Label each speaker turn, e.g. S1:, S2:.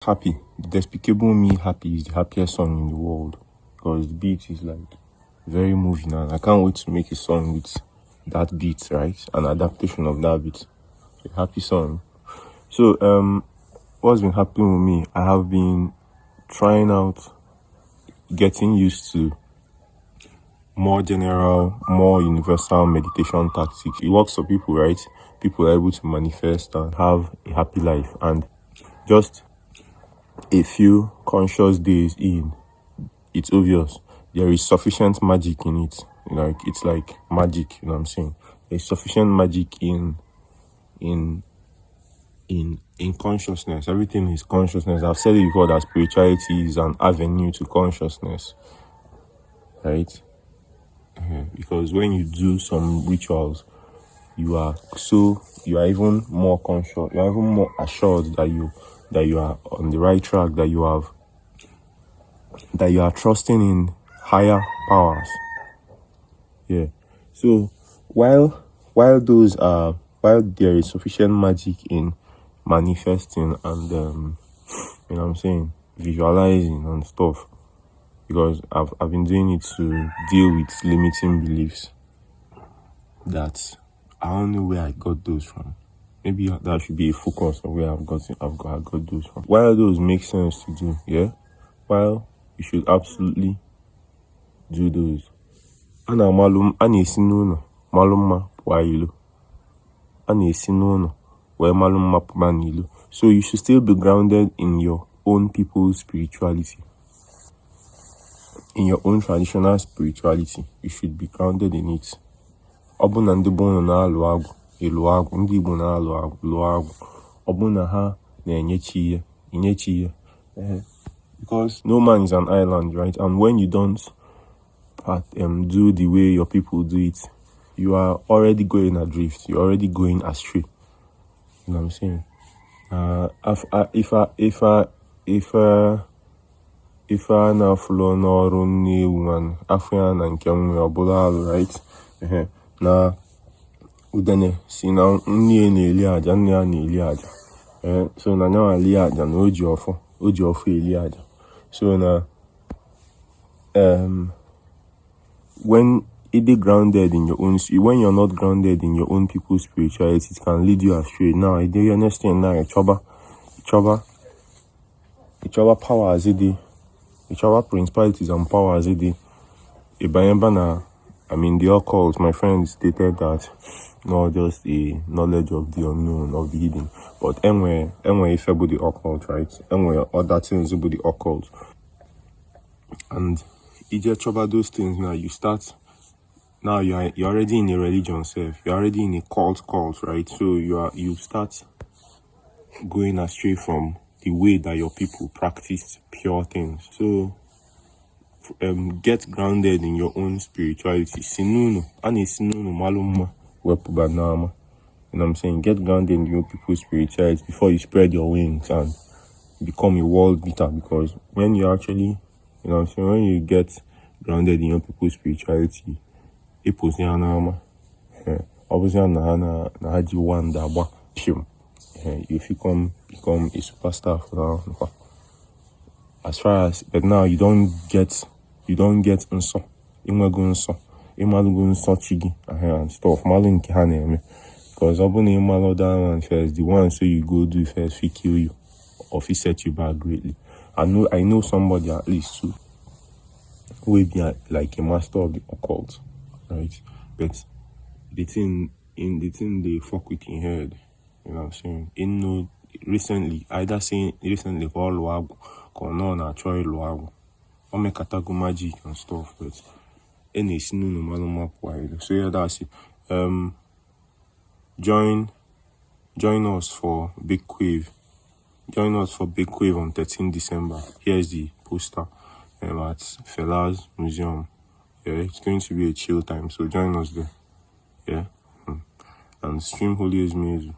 S1: Happy. The Despicable Me Happy is the happiest song in the world because the beat is like very moving, and I can't wait to make a song with that beat, right? An adaptation of that beat. A happy song. So what's been happening with me? I have been trying out getting used to more general, more universal meditation tactics. It works for people, right? People are able to manifest and have a happy life, and just a few conscious days in, it's obvious there is sufficient magic in it. Like, it's like magic, you know what I'm saying? There's sufficient magic in consciousness. Everything is consciousness. I've said it before that spirituality is an avenue to consciousness, right? Because when you do some rituals, you are even more conscious, you are even more assured that you are on the right track, that you are trusting in higher powers. Yeah. So while there is sufficient magic in manifesting and you know what I'm saying, visualizing and stuff, because I've been doing it to deal with limiting beliefs that I don't know where I got those from. Maybe that should be a focus of where I got those from. While those make sense to do, yeah, while you should absolutely do those. Ana malum ana esinuno malumma wailo. Ana esinuno where malumma manilo. So you should still be grounded in your own people's spirituality. In your own traditional spirituality, you should be grounded in it. Ọbụna ndị bụ na alụ agwụ, elu agwụ, ndị Igbo na alụ agwụ, lụọ agwụ. Ọbụna ha na-enyechi ihe, inyechi ihe. Because no man is an island, right? And when you don't do the way your people do it, you are already going adrift. You're already going astray. You know what I'm saying? If I now follow no run man, African and Kenya Bolal, right? Na udene si na nni na-eli aja, nne ya na-eli aja. So na nya ali aja na oji ofo eli aja. So na when it is grounded in your own, when you're not grounded in your own people's spirituality, it can lead you astray. Now, do you understand now? It's powers, it's principalities and powers, I mean, the occult, my friends stated that not just a knowledge of the unknown, of the hidden, but anywhere if about the occult, right? Anywhere other things about the occult. And you just trouble those things now, you're already in a religion self, you're already in a cult, right? So you start going astray from the way that your people practice pure things. So get grounded in your own spirituality. Sinuno, ane sinuno maluma wepubanama. You know what I'm saying? Get grounded in your people's spirituality before you spread your wings and become a world beater. Because when you actually, you know what I'm saying, when you get grounded in your people's spirituality, obviously na haji wanda ba pim. You become a superstar for now. As far as, but now you don't get nso. Imwago nso. Imalugo nso chigi and stuff. Malu nke ha na-eme. Because obuna imalo that one first, the one so you go do first, he kill you. Or he set you back greatly. I know somebody at least too who will be like a master of the occult, right? But the thing they fuck with in head, you know what I'm saying? Recently for Luago, Kono na Troy Luago. Or make katago magic and stuff, but any sinu no maluma wide. So yeah, that's it. Join us for Big Quave. Join us for Big Quave on 13 December. Here's the poster at Fela's Museum. Yeah, it's going to be a chill time, so join us there. Yeah. And stream Holy as music.